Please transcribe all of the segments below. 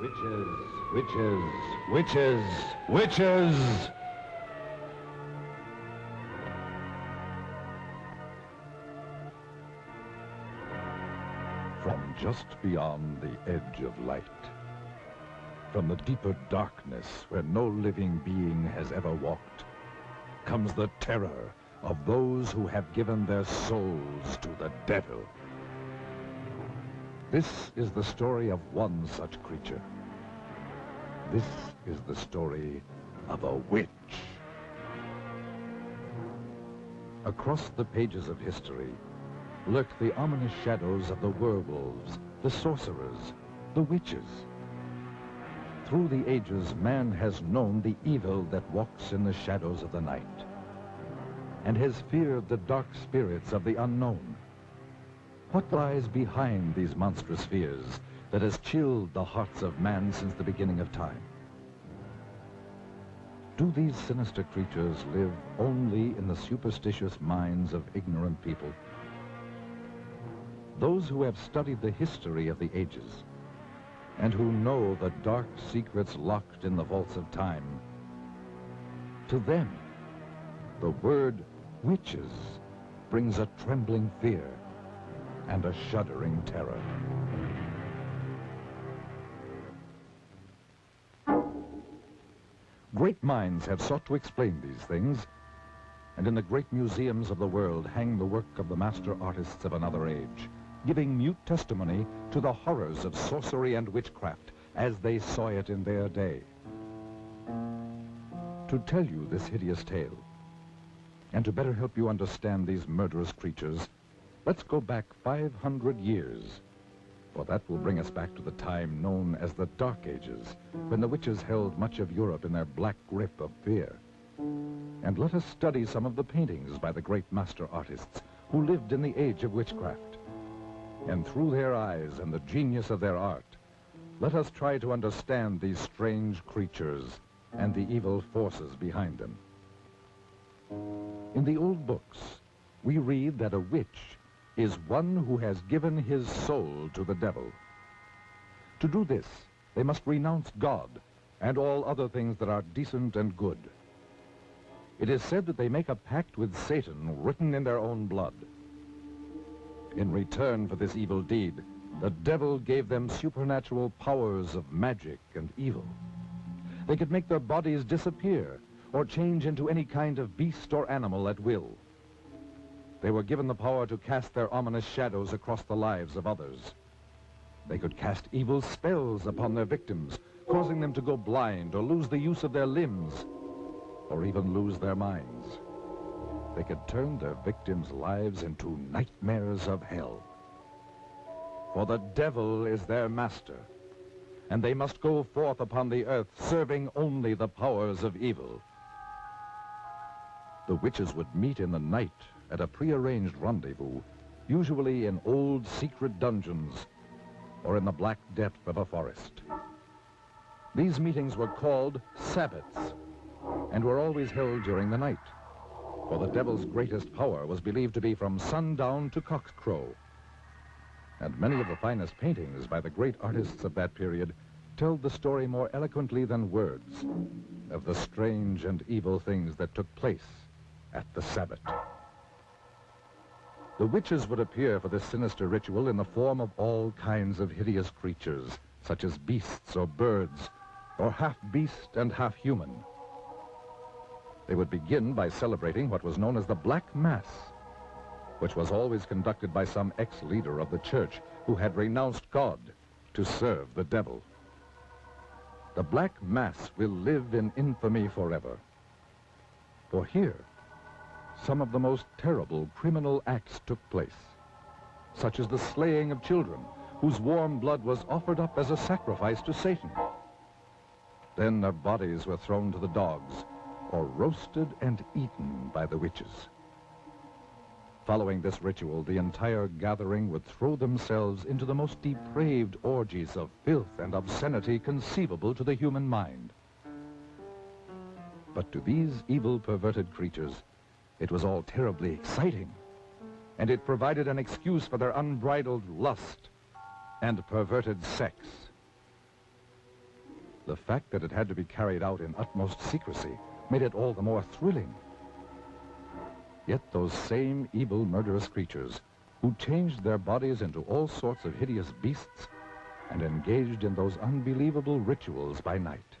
Witches, witches, witches, witches! From just beyond the edge of light, from the deeper darkness where no living being has ever walked, comes the terror of those who have given their souls to the devil. This is the story of one such creature. This is the story of a witch. Across the pages of history lurk the ominous shadows of the werewolves, the sorcerers, the witches. Through the ages, man has known the evil that walks in the shadows of the night, and has feared the dark spirits of the unknown. What lies behind these monstrous fears that has chilled the hearts of man since the beginning of time? Do these sinister creatures live only in the superstitious minds of ignorant people? Those who have studied the history of the ages and who know the dark secrets locked in the vaults of time, to them, the word witches brings a trembling fear and a shuddering terror. Great minds have sought to explain these things, and in the great museums of the world hang the work of the master artists of another age, giving mute testimony to the horrors of sorcery and witchcraft as they saw it in their day. To tell you this hideous tale, and to better help you understand these murderous creatures, let's go back 500 years, for that will bring us back to the time known as the Dark Ages, when the witches held much of Europe in their black grip of fear. And let us study some of the paintings by the great master artists who lived in the age of witchcraft. And through their eyes and the genius of their art, let us try to understand these strange creatures and the evil forces behind them. In the old books, we read that a witch is one who has given his soul to the devil. To do this, they must renounce God and all other things that are decent and good. It is said that they make a pact with Satan written in their own blood. In return for this evil deed, the devil gave them supernatural powers of magic and evil. They could make their bodies disappear or change into any kind of beast or animal at will. They were given the power to cast their ominous shadows across the lives of others. They could cast evil spells upon their victims, causing them to go blind or lose the use of their limbs, or even lose their minds. They could turn their victims' lives into nightmares of hell. For the devil is their master, and they must go forth upon the earth serving only the powers of evil. The witches would meet in the night at a prearranged rendezvous, usually in old secret dungeons or in the black depth of a forest. These meetings were called sabbats and were always held during the night, for the devil's greatest power was believed to be from sundown to cockcrow. And many of the finest paintings by the great artists of that period tell the story more eloquently than words of the strange and evil things that took place at the sabbat. The witches would appear for this sinister ritual in the form of all kinds of hideous creatures, such as beasts or birds, or half beast and half human. They would begin by celebrating what was known as the Black Mass, which was always conducted by some ex-leader of the church who had renounced God to serve the devil. The Black Mass will live in infamy forever. For here, some of the most terrible criminal acts took place, such as the slaying of children, whose warm blood was offered up as a sacrifice to Satan. Then their bodies were thrown to the dogs, or roasted and eaten by the witches. Following this ritual, the entire gathering would throw themselves into the most depraved orgies of filth and obscenity conceivable to the human mind. But to these evil, perverted creatures, it was all terribly exciting, and it provided an excuse for their unbridled lust and perverted sex. The fact that it had to be carried out in utmost secrecy made it all the more thrilling. Yet those same evil, murderous creatures who changed their bodies into all sorts of hideous beasts and engaged in those unbelievable rituals by night,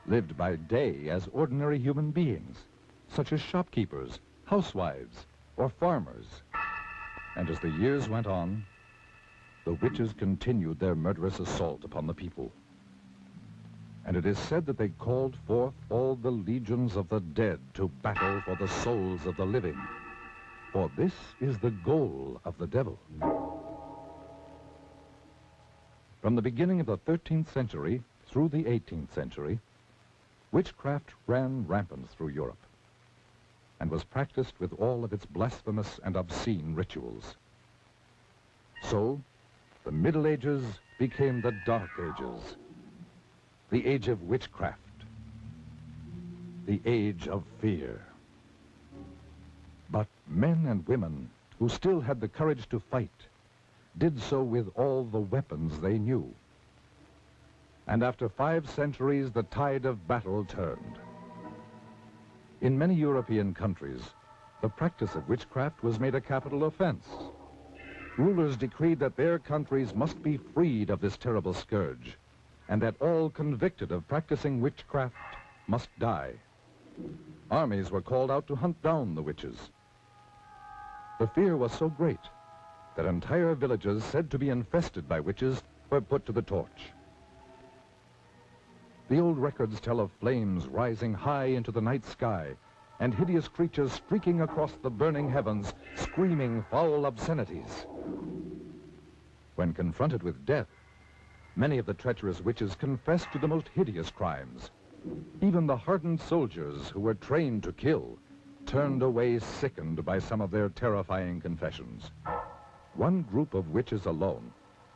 lived by day as ordinary human beings, such as shopkeepers, housewives, or farmers. And as the years went on, the witches continued their murderous assault upon the people. And it is said that they called forth all the legions of the dead to battle for the souls of the living. For this is the goal of the devil. From the beginning of the 13th century through the 18th century, witchcraft ran rampant through Europe and was practiced with all of its blasphemous and obscene rituals. So, the Middle Ages became the Dark Ages, the age of witchcraft, the age of fear. But men and women who still had the courage to fight did so with all the weapons they knew. And after 5 centuries, the tide of battle turned. In many European countries, the practice of witchcraft was made a capital offense. Rulers decreed that their countries must be freed of this terrible scourge, and that all convicted of practicing witchcraft must die. Armies were called out to hunt down the witches. The fear was so great that entire villages said to be infested by witches were put to the torch. The old records tell of flames rising high into the night sky and hideous creatures streaking across the burning heavens, screaming foul obscenities. When confronted with death, many of the treacherous witches confessed to the most hideous crimes. Even the hardened soldiers who were trained to kill turned away sickened by some of their terrifying confessions. One group of witches alone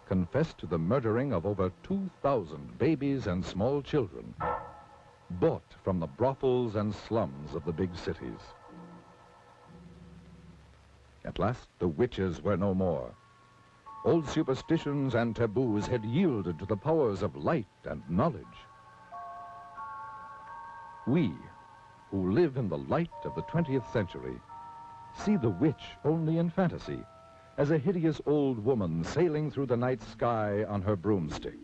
confessed to the murdering of over 2,000 babies and small children, bought from the brothels and slums of the big cities. At last, the witches were no more. Old superstitions and taboos had yielded to the powers of light and knowledge. We, who live in the light of the 20th century, see the witch only in fantasy, as a hideous old woman sailing through the night sky on her broomstick.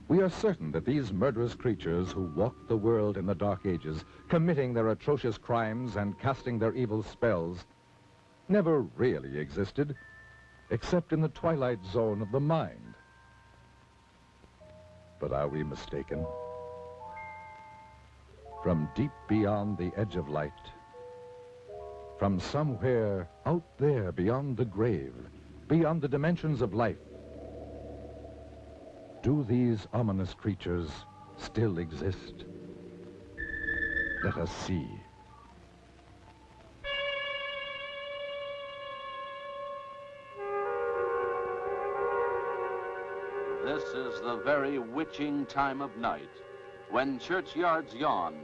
We are certain that these murderous creatures who walked the world in the Dark Ages, committing their atrocious crimes and casting their evil spells, never really existed, except in the twilight zone of the mind. But are we mistaken? From deep beyond the edge of light, from somewhere out there beyond the grave, beyond the dimensions of life, do these ominous creatures still exist? Let us see. This is the very witching time of night, when churchyards yawn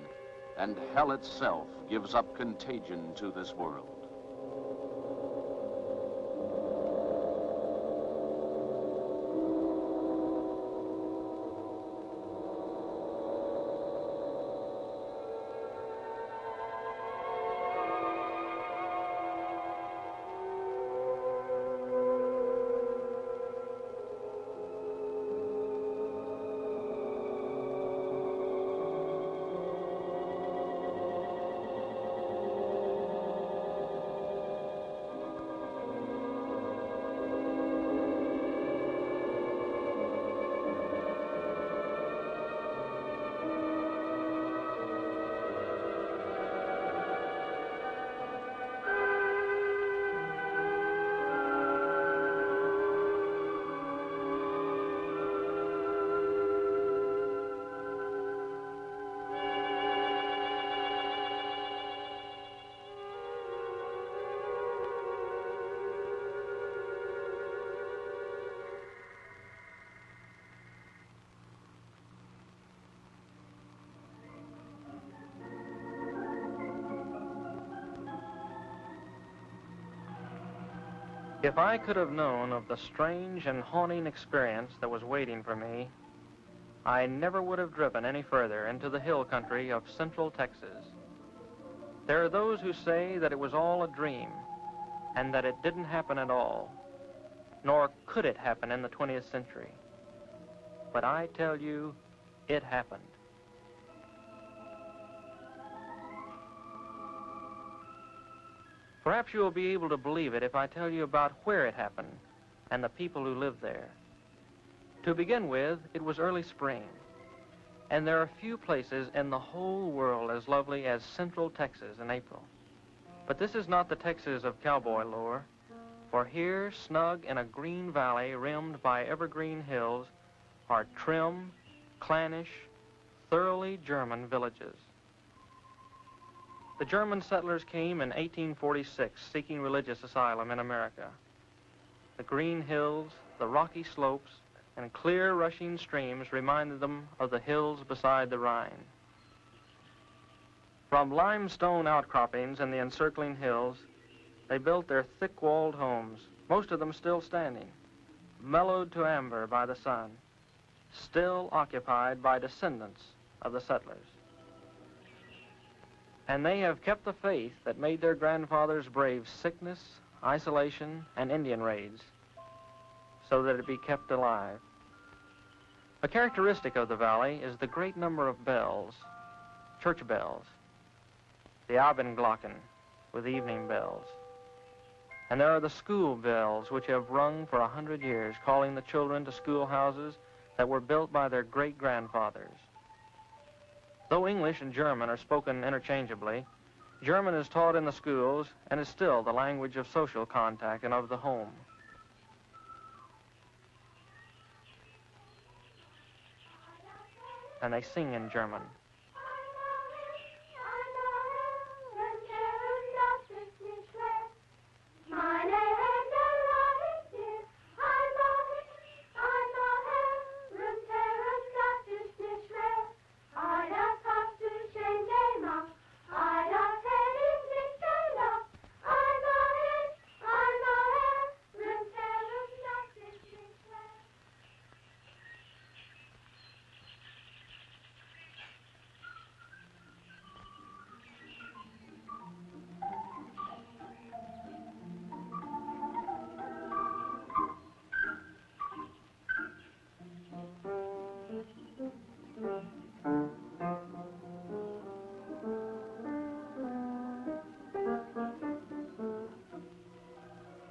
and hell itself gives up contagion to this world. If I could have known of the strange and haunting experience that was waiting for me, I never would have driven any further into the hill country of central Texas. There are those who say that it was all a dream and that it didn't happen at all, nor could it happen in the 20th century. But I tell you, it happened. Perhaps you will be able to believe it if I tell you about where it happened and the people who lived there. To begin with, it was early spring, and there are few places in the whole world as lovely as Central Texas in April. But this is not the Texas of cowboy lore, for here, snug in a green valley rimmed by evergreen hills, are trim, clannish, thoroughly German villages. The German settlers came in 1846 seeking religious asylum in America. The green hills, the rocky slopes, and clear rushing streams reminded them of the hills beside the Rhine. From limestone outcroppings in the encircling hills, they built their thick-walled homes, most of them still standing, mellowed to amber by the sun, still occupied by descendants of the settlers. And they have kept the faith that made their grandfathers brave sickness, isolation, and Indian raids, so that it be kept alive. A characteristic of the valley is the great number of bells, church bells, the Abendglocken with evening bells. And there are the school bells which have rung for 100 years, calling the children to schoolhouses that were built by their great-grandfathers. Though English and German are spoken interchangeably, German is taught in the schools and is still the language of social contact and of the home. And they sing in German.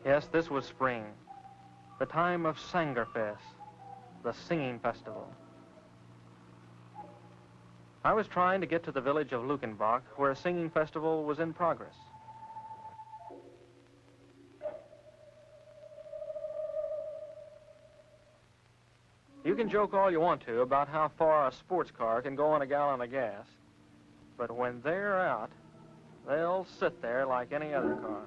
Yes, this was spring, the time of Sangerfest, the singing festival. I was trying to get to the village of Luckenbach, where a singing festival was in progress. You can joke all you want to about how far a sports car can go on a gallon of gas, but when they're out, they'll sit there like any other car.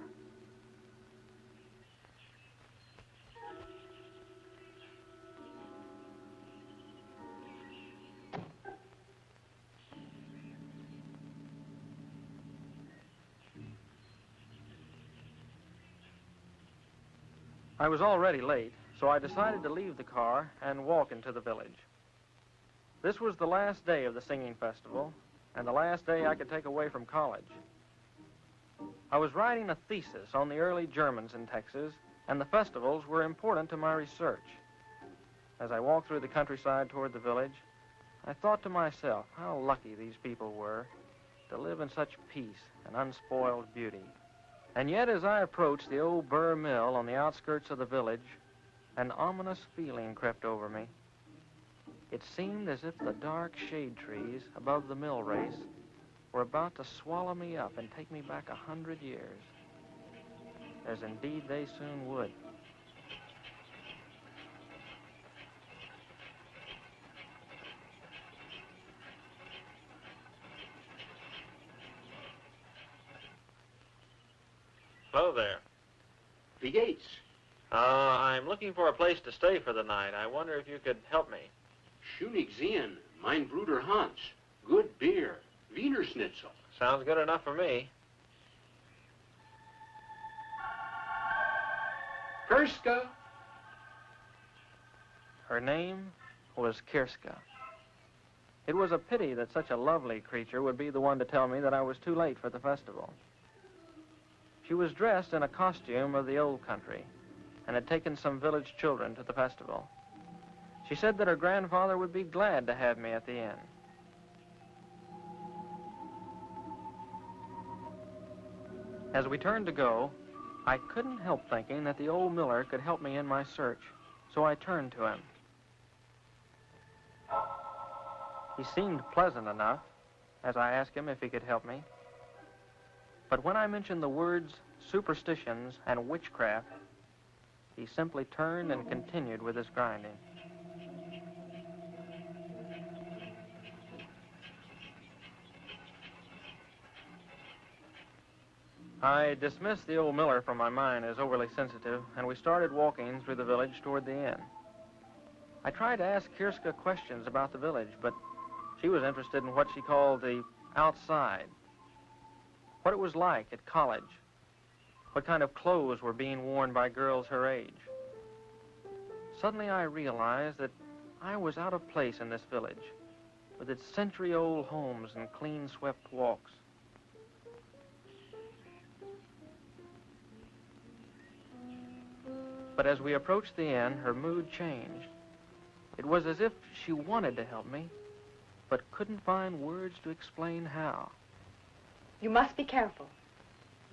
I was already late, so I decided to leave the car and walk into the village. This was the last day of the singing festival, and the last day I could take away from college. I was writing a thesis on the early Germans in Texas, and the festivals were important to my research. As I walked through the countryside toward the village, I thought to myself how lucky these people were to live in such peace and unspoiled beauty. And yet, as I approached the old Burr Mill on the outskirts of the village, an ominous feeling crept over me. It seemed as if the dark shade trees above the mill race were about to swallow me up and take me back 100 years, as indeed they soon would. Hello there. The Yates. I'm looking for a place to stay for the night. I wonder if you could help me. Schönig sehen. Mein Bruder Hans. Good beer. Wiener Schnitzel. Sounds good enough for me. Kirska. Her name was Kirska. It was a pity that such a lovely creature would be the one to tell me that I was too late for the festival. She was dressed in a costume of the old country and had taken some village children to the festival. She said that her grandfather would be glad to have me at the inn. As we turned to go, I couldn't help thinking that the old miller could help me in my search, so I turned to him. He seemed pleasant enough as I asked him if he could help me. But when I mentioned the words superstitions and witchcraft, he simply turned and continued with his grinding. I dismissed the old miller from my mind as overly sensitive, and we started walking through the village toward the inn. I tried to ask Kirska questions about the village, but she was interested in what she called the outside, what it was like at college, what kind of clothes were being worn by girls her age. Suddenly I realized that I was out of place in this village, with its century-old homes and clean-swept walks. But as we approached the inn, her mood changed. It was as if she wanted to help me, but couldn't find words to explain how. You must be careful.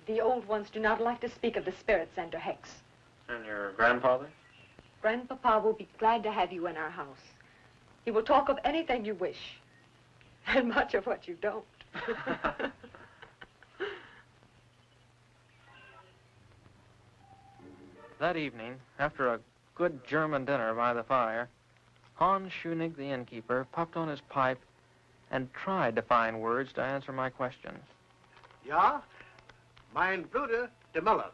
The old ones do not like to speak of the spirits and Hex. And your grandfather? Grandpapa will be glad to have you in our house. He will talk of anything you wish, and much of what you don't. That evening, after a good German dinner by the fire, Hans Schunig, the innkeeper, puffed on his pipe and tried to find words to answer my questions. Ja, mein Bruder, the Miller.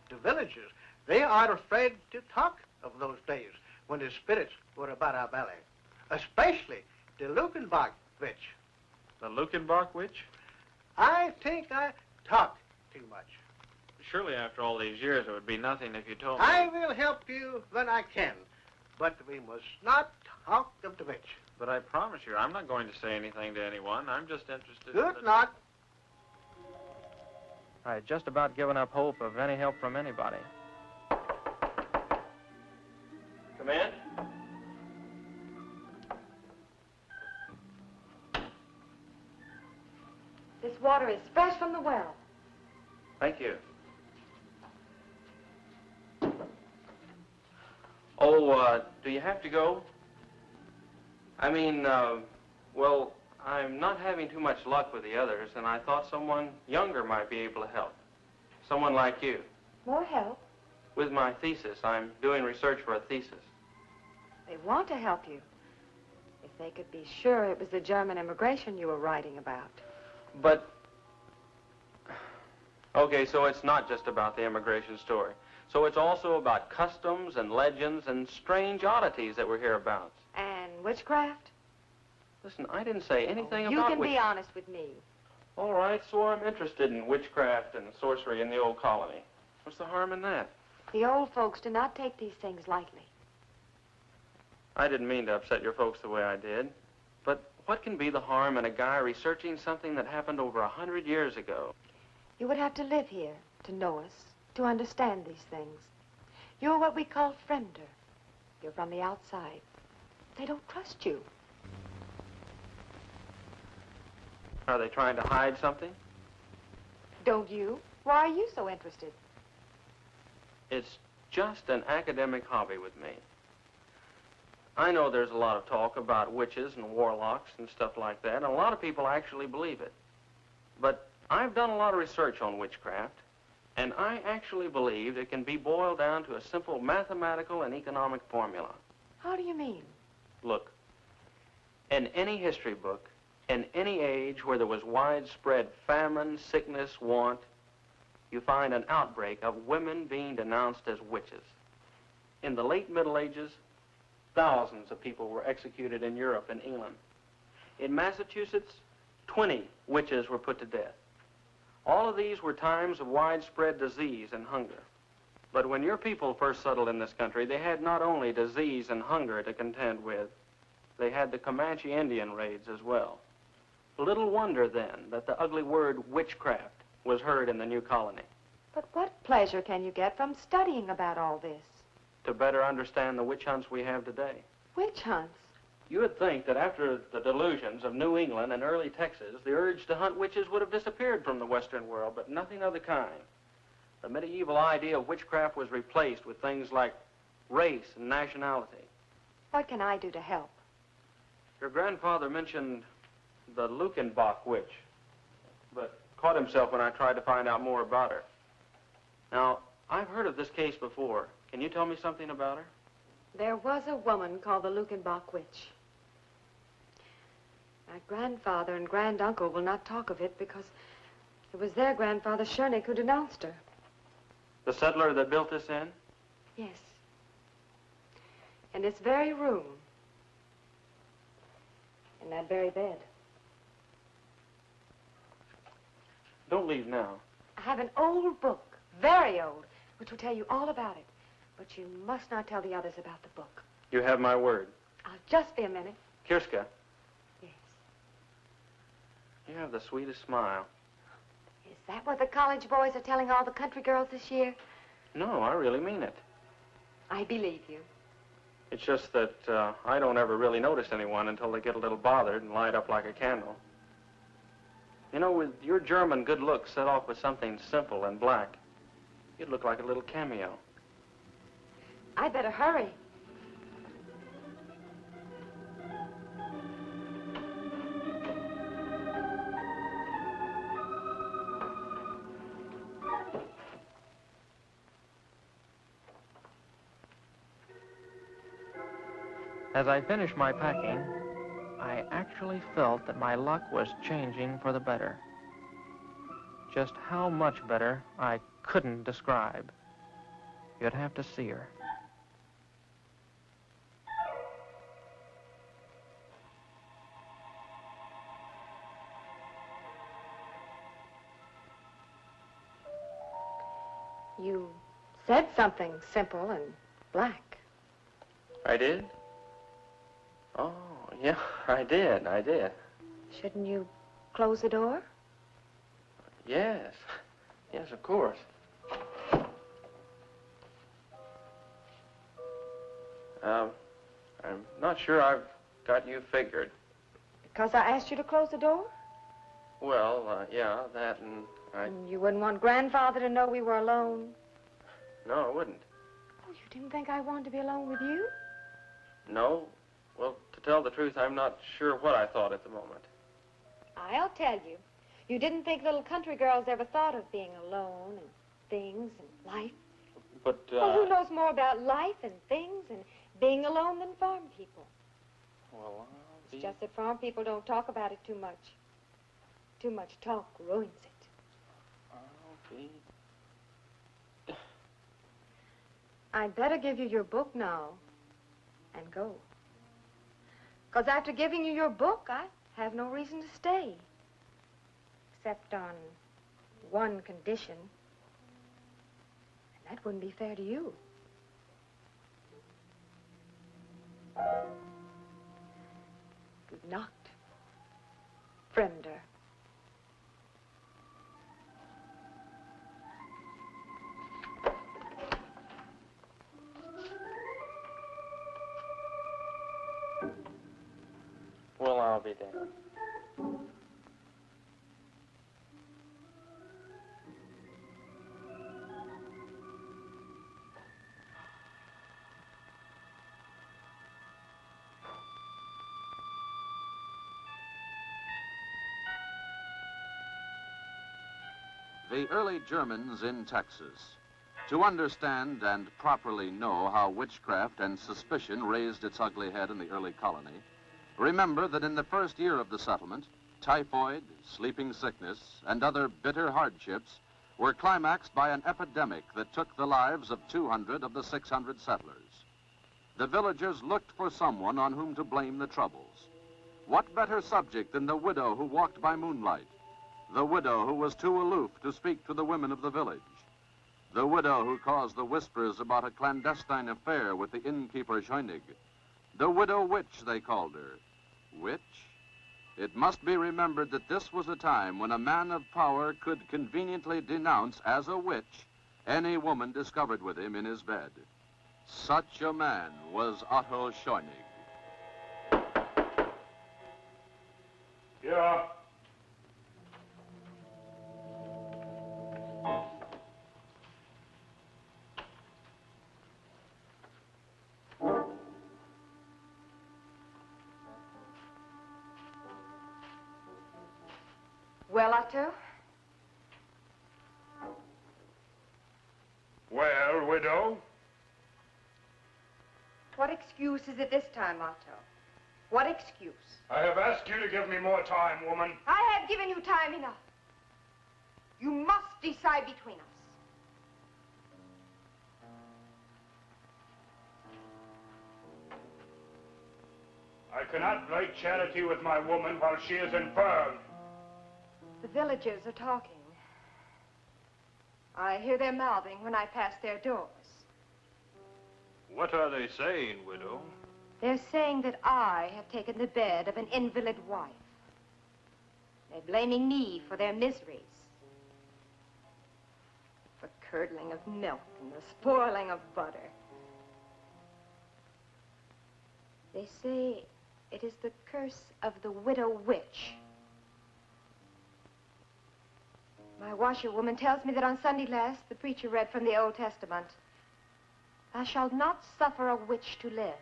The villagers, they are afraid to talk of those days when the spirits were about our belly, especially the Lukenbach witch. The Lukenbach witch? I think I talk too much. Surely after all these years it would be nothing if you told me. I will help you when I can, but we must not talk of the witch. But I promise you, I'm not going to say anything to anyone. I'm just interested Good in not. I had just about given up hope of any help from anybody. Come in. This water is fresh from the well. Thank you. Oh, do you have to go? I mean, well, I'm not having too much luck with the others, and I thought someone younger might be able to help. Someone like you. More help? With my thesis. I'm doing research for a thesis. They want to help you. If they could be sure it was the German immigration you were writing about. But, okay, so it's not just about the immigration story. So it's also about customs and legends and strange oddities that we're hereabouts. And witchcraft? Listen, I didn't say anything about You can be honest with me. All right, so I'm interested in witchcraft and sorcery in the old colony. What's the harm in that? The old folks do not take these things lightly. I didn't mean to upset your folks the way I did. But what can be the harm in a guy researching something that happened over 100 years ago? You would have to live here to know us, to understand these things. You're what we call friender. You're from the outside. They don't trust you. Are they trying to hide something? Don't you? Why are you so interested? It's just an academic hobby with me. I know there's a lot of talk about witches and warlocks and stuff like that, and a lot of people actually believe it. But I've done a lot of research on witchcraft, and I actually believe it can be boiled down to a simple mathematical and economic formula. How do you mean? Look, in any history book, in any age where there was widespread famine, sickness, want, you find an outbreak of women being denounced as witches. In the late Middle Ages, thousands of people were executed in Europe and England. In Massachusetts, 20 witches were put to death. All of these were times of widespread disease and hunger. But when your people first settled in this country, they had not only disease and hunger to contend with, they had the Comanche Indian raids as well. Little wonder, then, that the ugly word witchcraft was heard in the new colony. But what pleasure can you get from studying about all this? To better understand the witch hunts we have today. Witch hunts? You would think that after the delusions of New England and early Texas, the urge to hunt witches would have disappeared from the Western world, but nothing of the kind. The medieval idea of witchcraft was replaced with things like race and nationality. What can I do to help? Your grandfather mentioned the Lukenbach witch, but caught himself when I tried to find out more about her. Now, I've heard of this case before. Can you tell me something about her? There was a woman called the Lukenbach witch. My grandfather and granduncle will not talk of it because it was their grandfather, Schoenig, who denounced her. The settler that built this inn? Yes. In this very room. In that very bed. Don't leave now. I have an old book, very old, which will tell you all about it. But you must not tell the others about the book. You have my word. I'll just be a minute. Kirska. Yes. You have the sweetest smile. Is that what the college boys are telling all the country girls this year? No, I really mean it. I believe you. It's just that I don't ever really notice anyone until they get a little bothered and light up like a candle. You know, with your German good looks set off with something simple and black, you'd look like a little cameo. I better hurry. As I finished my packing, I actually felt that my luck was changing for the better. Just how much better, I couldn't describe. You'd have to see her. You said something simple and black. I did? Oh, yeah, I did. Shouldn't you close the door? Yes. Yes, of course. I'm not sure I've got you figured. Because I asked you to close the door? Well, yeah, that and And you wouldn't want Grandfather to know we were alone? No, I wouldn't. Oh, you didn't think I wanted to be alone with you? No. Well, to tell the truth, I'm not sure what I thought at the moment. I'll tell you. You didn't think little country girls ever thought of being alone and things and life? But, Well, who knows more about life and things and being alone than farm people? Well, It's just that farm people don't talk about it too much. Too much talk ruins it. I'll be... I'd better give you your book now and go. Because after giving you your book, I have no reason to stay. Except on one condition. And that wouldn't be fair to you. Good night, Fremder. Well, I'll be damned. The early Germans in Texas. To understand and properly know how witchcraft and suspicion raised its ugly head in the early colony, remember that in the first year of the settlement, typhoid, sleeping sickness, and other bitter hardships were climaxed by an epidemic that took the lives of 200 of the 600 settlers. The villagers looked for someone on whom to blame the troubles. What better subject than the widow who walked by moonlight? The widow who was too aloof to speak to the women of the village. The widow who caused the whispers about a clandestine affair with the innkeeper Schoenig. The widow witch, they called her. Witch? It must be remembered that this was a time when a man of power could conveniently denounce as a witch any woman discovered with him in his bed. Such a man was Otto Scheunig. Yeah. Well, Otto? Well, widow? What excuse is it this time, Otto? What excuse? I have asked you to give me more time, woman. I have given you time enough. You must decide between us. I cannot break charity with my woman while she is infirm. The villagers are talking. I hear their mouthing when I pass their doors. What are they saying, widow? They're saying that I have taken the bed of an invalid wife. They're blaming me for their miseries. The curdling of milk and the spoiling of butter. They say it is the curse of the widow witch. My washerwoman tells me that on Sunday last, the preacher read from the Old Testament. Thou shalt not suffer a witch to live.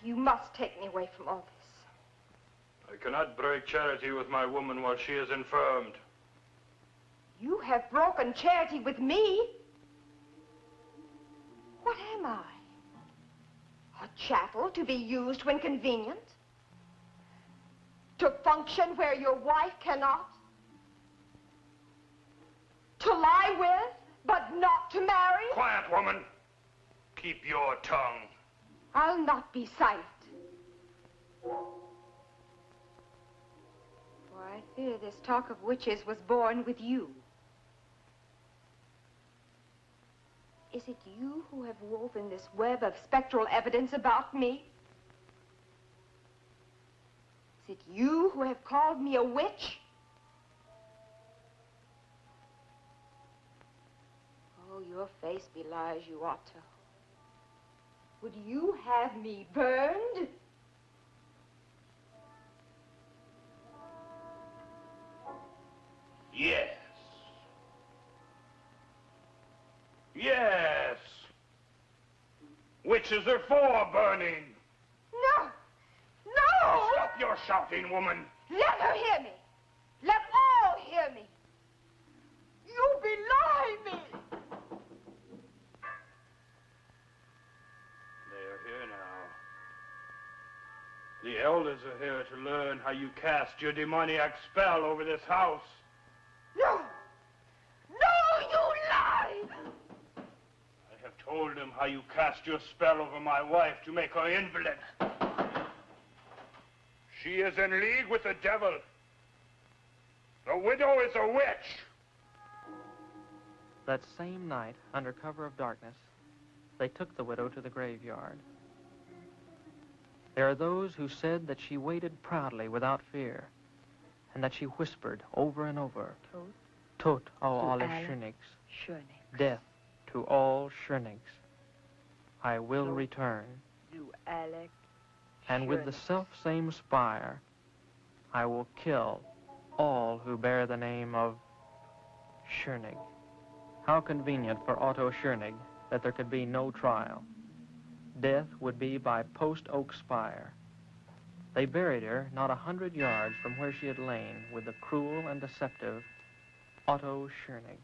You must take me away from all this. I cannot break charity with my woman while she is infirmed. You have broken charity with me? What am I? A chattel to be used when convenient? To function where your wife cannot? To lie with, but not to marry? Quiet, woman. Keep your tongue. I'll not be silent. For I fear this talk of witches was born with you. Is it you who have woven this web of spectral evidence about me? Is it you who have called me a witch? Oh, your face belies you, Otto. Would you have me burned? Yes. Yes. Witches are for burning. No! No! Stop your shouting, woman. Let her hear me. Let all hear me. You belie me. They're here now. The elders are here to learn how you cast your demoniac spell over this house. No! No, you lie! I have told them how you cast your spell over my wife to make her invalid. She is in league with the devil. The widow is a witch. That same night, under cover of darkness, they took the widow to the graveyard. There are those who said that she waited proudly without fear, and that she whispered over and over, Tot au alle Schönigs, death to all Schönigs. I will return. And with the self-same spire, I will kill all who bear the name of Schönig. How convenient for Otto Schönig that there could be no trial. Death would be by post oak spire. They buried her not 100 yards from where she had lain with the cruel and deceptive Otto Schönig.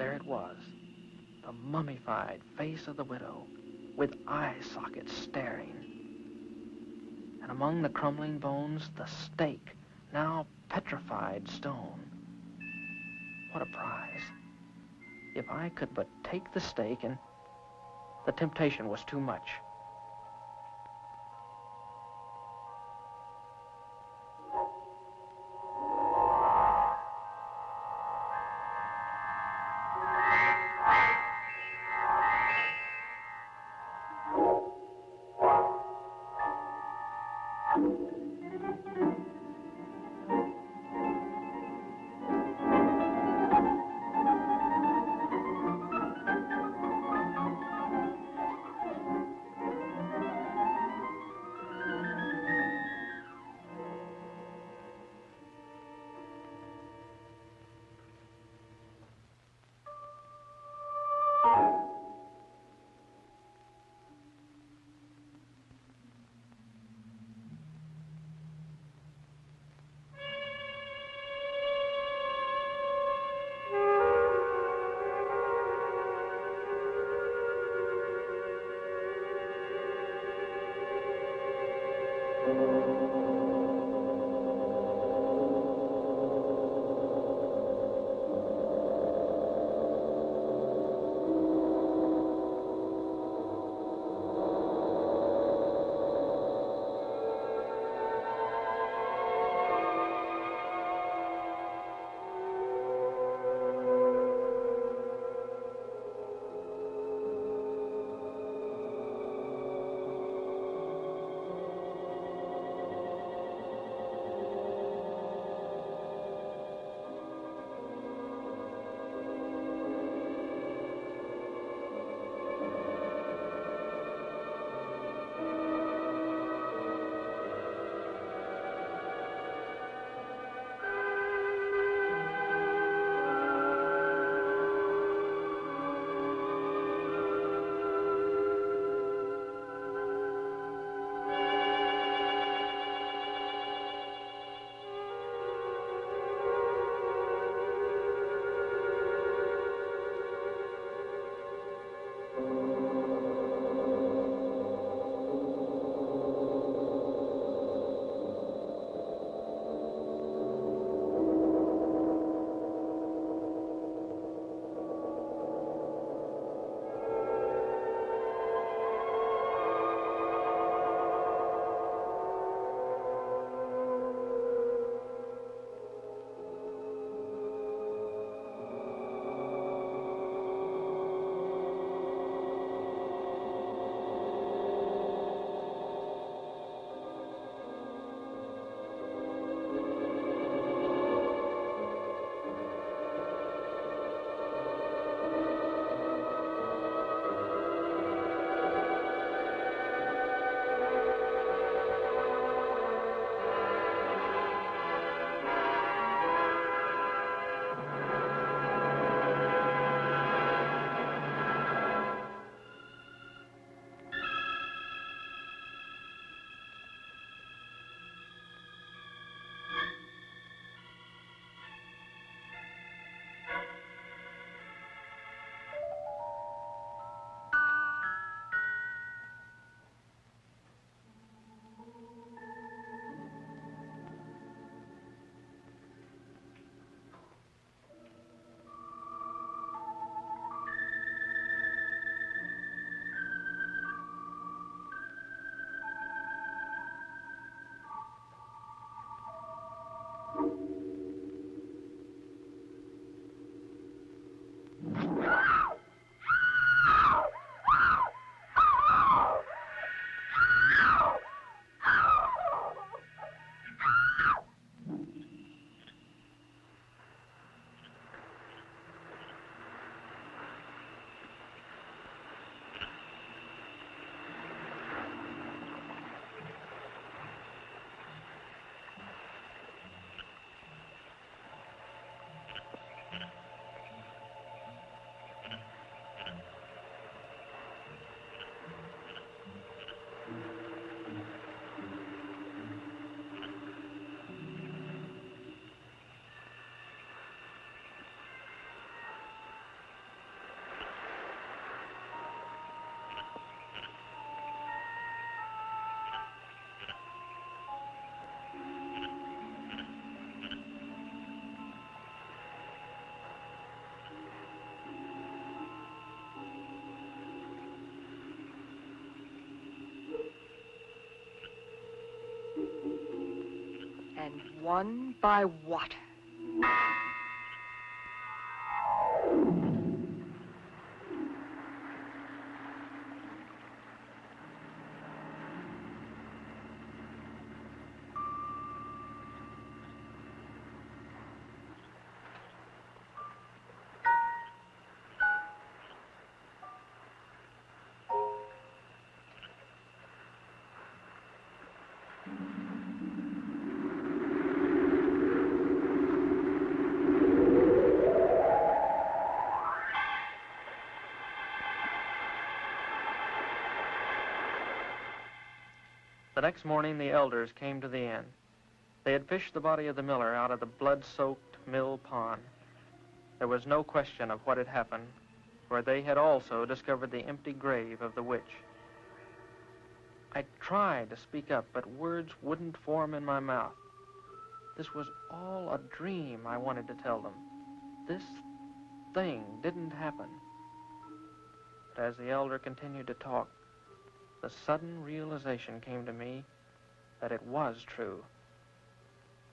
there it was, the mummified face of the widow, with eye sockets staring. And among the crumbling bones, the stake, now petrified stone. What a prize. If I could but take the stake, and the temptation was too much. and won by water. The next morning, the elders came to the inn. They had fished the body of the miller out of the blood-soaked mill pond. There was no question of what had happened, for they had also discovered the empty grave of the witch. I tried to speak up, but words wouldn't form in my mouth. This was all a dream, I wanted to tell them. This thing didn't happen. But as the elder continued to talk, the sudden realization came to me that it was true.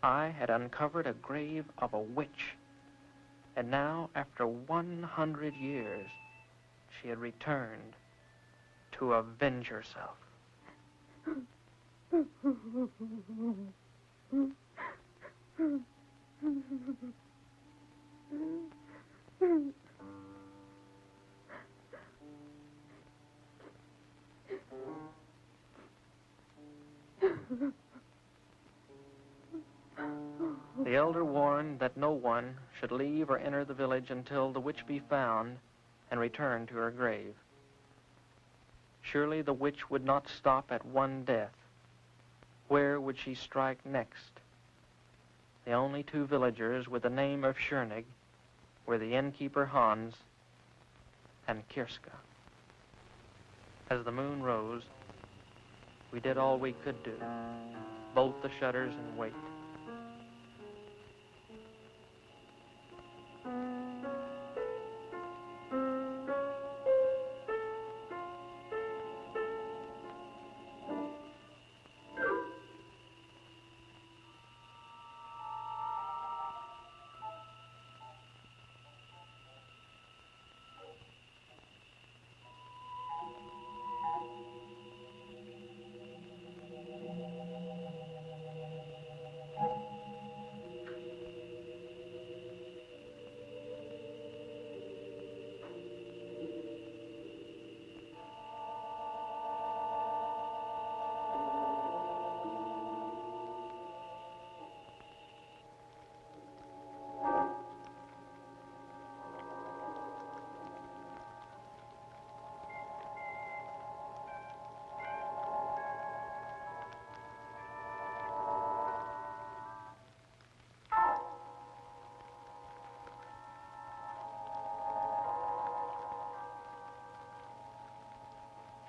I had uncovered a grave of a witch, and now, after 100 years, she had returned to avenge herself. The elder warned that no one should leave or enter the village until the witch be found and return to her grave. Surely the witch would not stop at one death. Where would she strike next? The only two villagers with the name of Schoenig were the innkeeper Hans and Kirska. As the moon rose, we did all we could do, bolt the shutters and wait.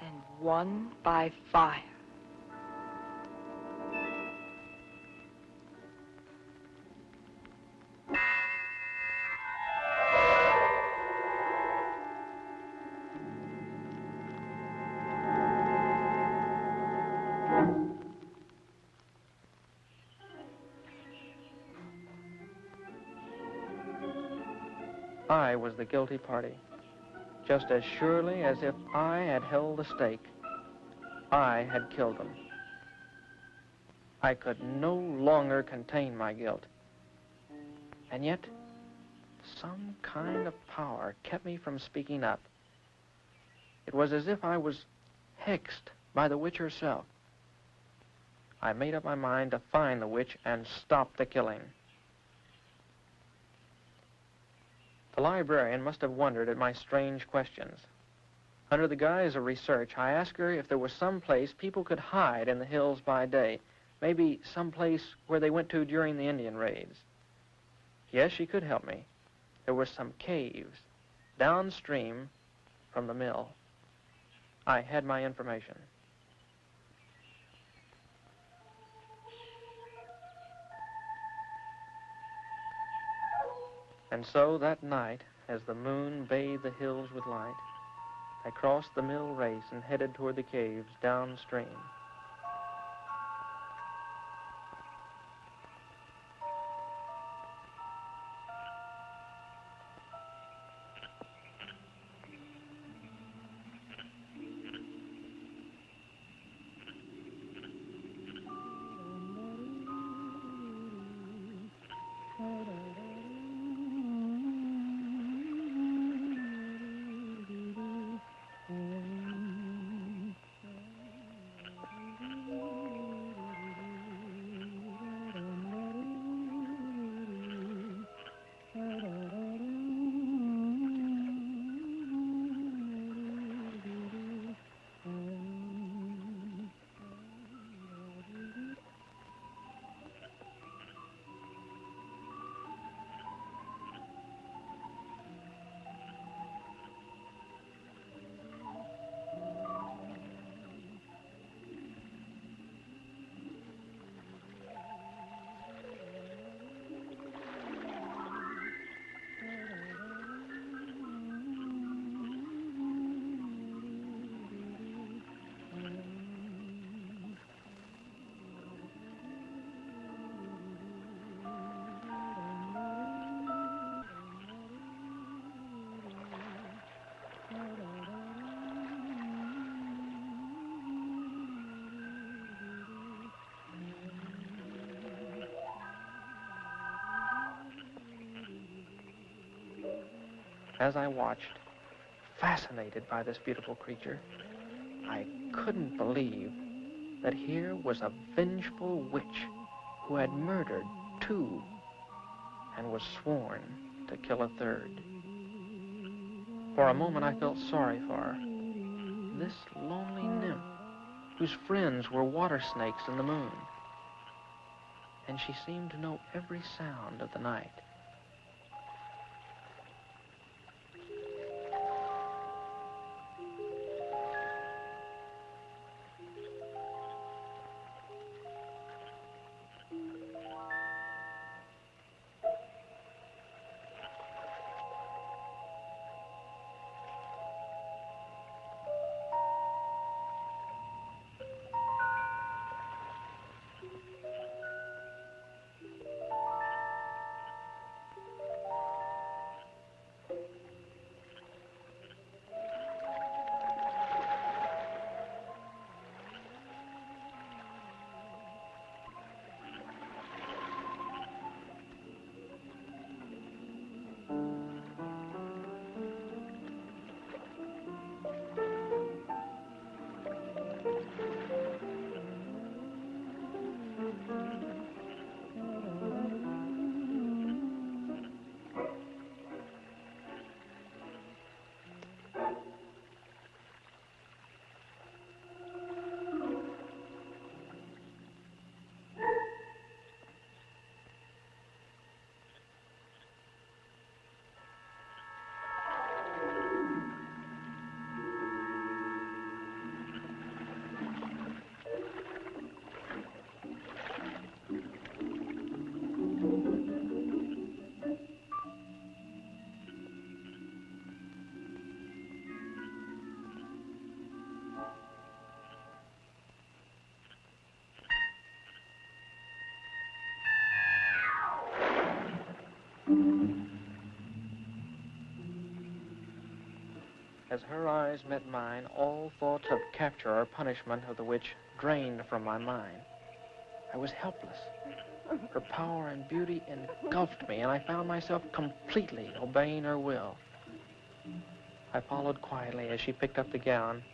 And won by fire. I was the guilty party. Just as surely as if I had held the stake, I had killed them. I could no longer contain my guilt. And yet, some kind of power kept me from speaking up. It was as if I was hexed by the witch herself. I made up my mind to find the witch and stop the killing. The librarian must have wondered at my strange questions. Under the guise of research, I asked her if there was some place people could hide in the hills by day, maybe some place where they went to during the Indian raids. Yes, she could help me. There were some caves downstream from the mill. I had my information. And so that night, as the moon bathed the hills with light, I crossed the mill race and headed toward the caves downstream. As I watched, fascinated by this beautiful creature, I couldn't believe that here was a vengeful witch who had murdered 2 and was sworn to kill a 3rd. For a moment, I felt sorry for her. This lonely nymph, whose friends were water snakes in the moon. And she seemed to know every sound of the night. As her eyes met mine, all thoughts of capture or punishment of the witch drained from my mind. I was helpless. Her power and beauty engulfed me, and I found myself completely obeying her will. I followed quietly as she picked up the gown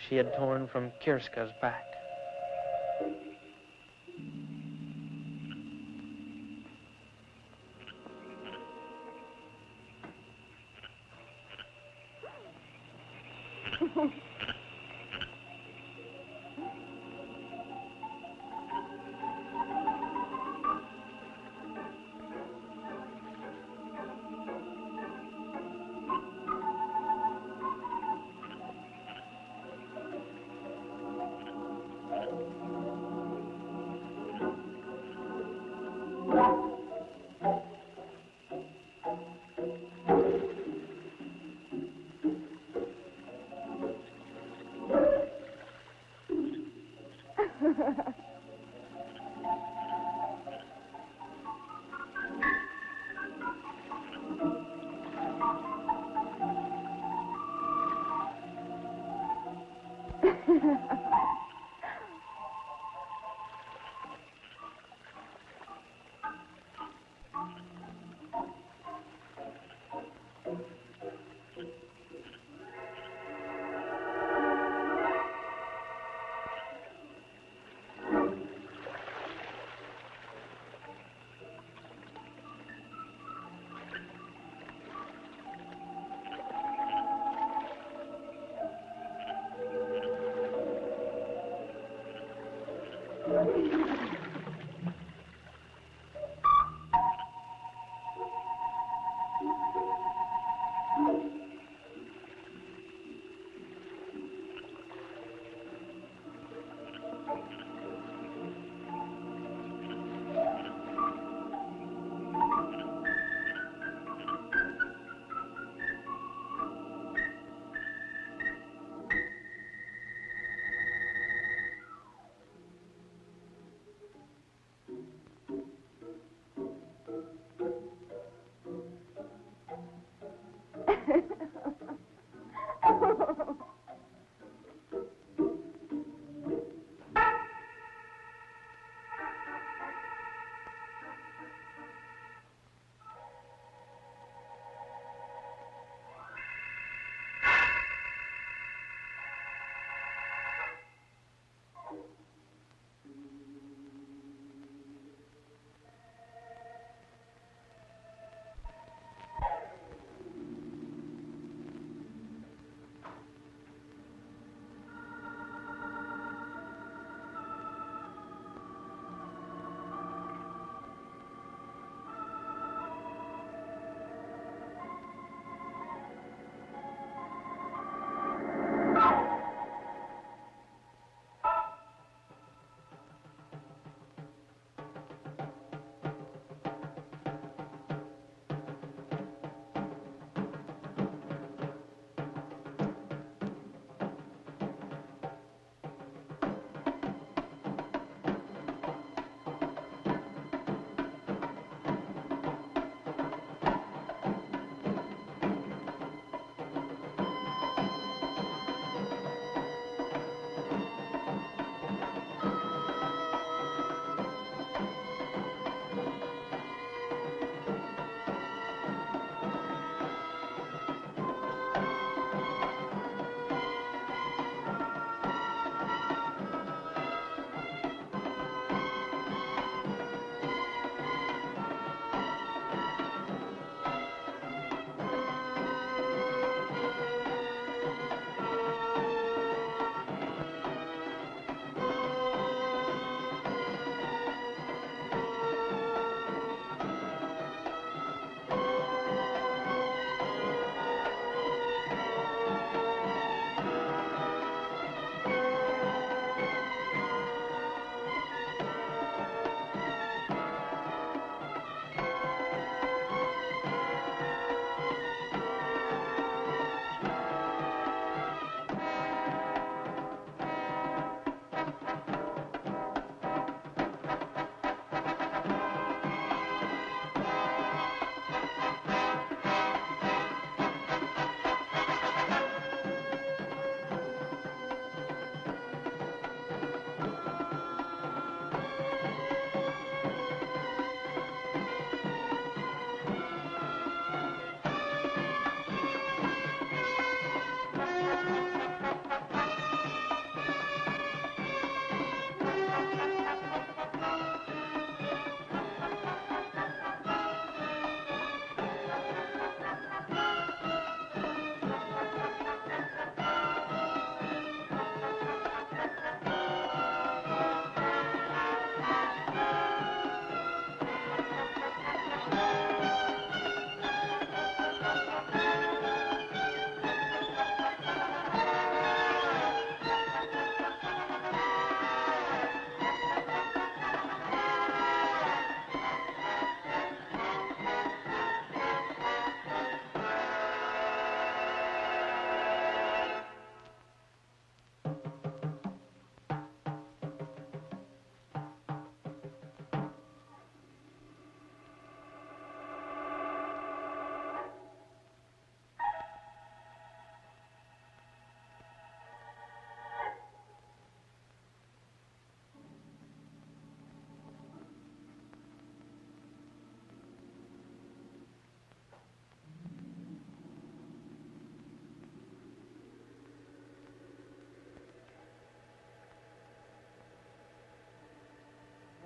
she had torn from Kirska's back.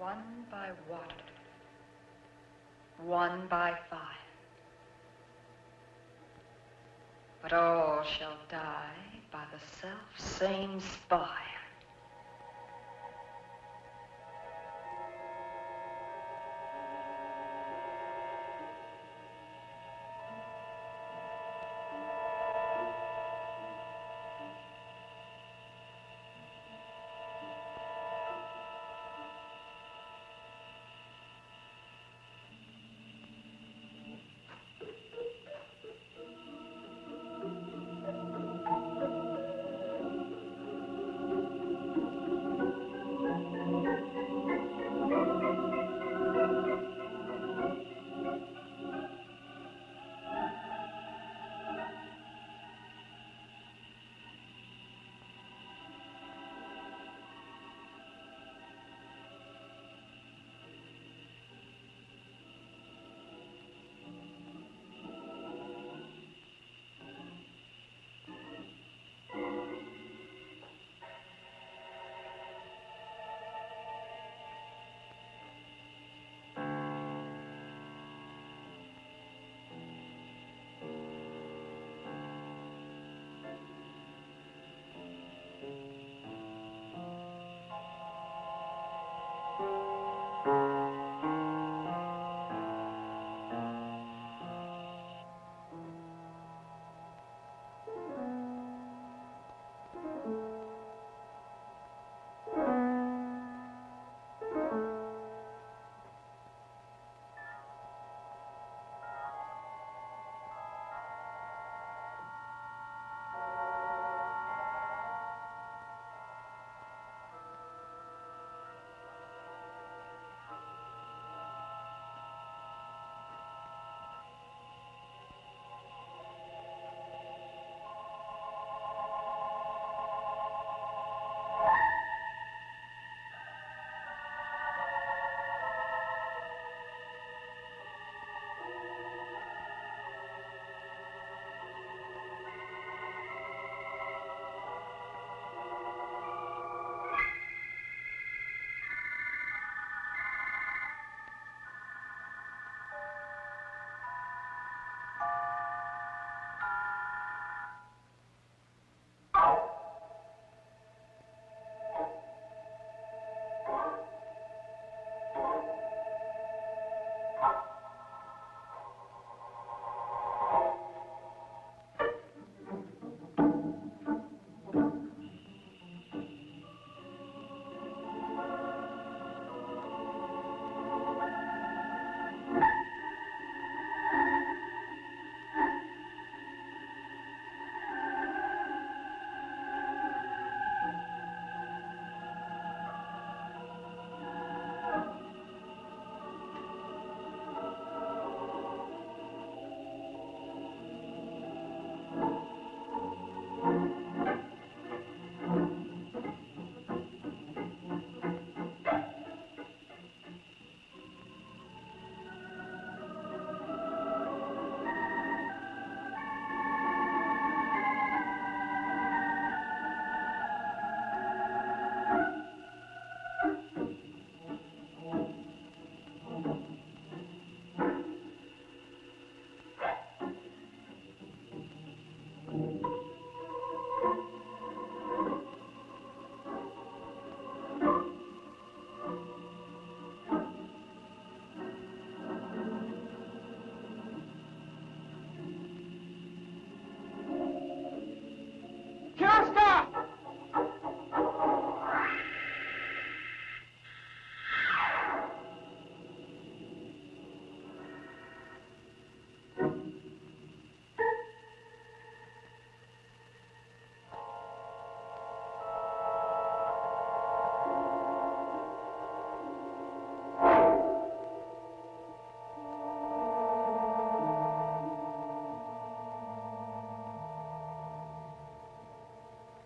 one by water, one by fire. But all shall die by the self-same spire.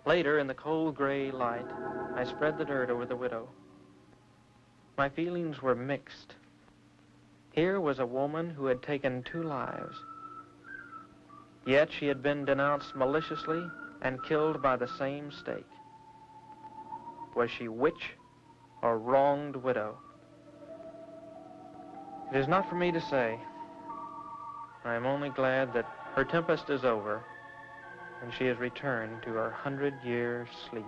Later, in the cold gray light, I spread the dirt over the widow. My feelings were mixed. Here was a woman who had taken 2 lives. Yet she had been denounced maliciously and killed by the same stake. Was she witch or wronged widow? It is not for me to say. I am only glad that her tempest is over and she has returned to her 100-year sleep.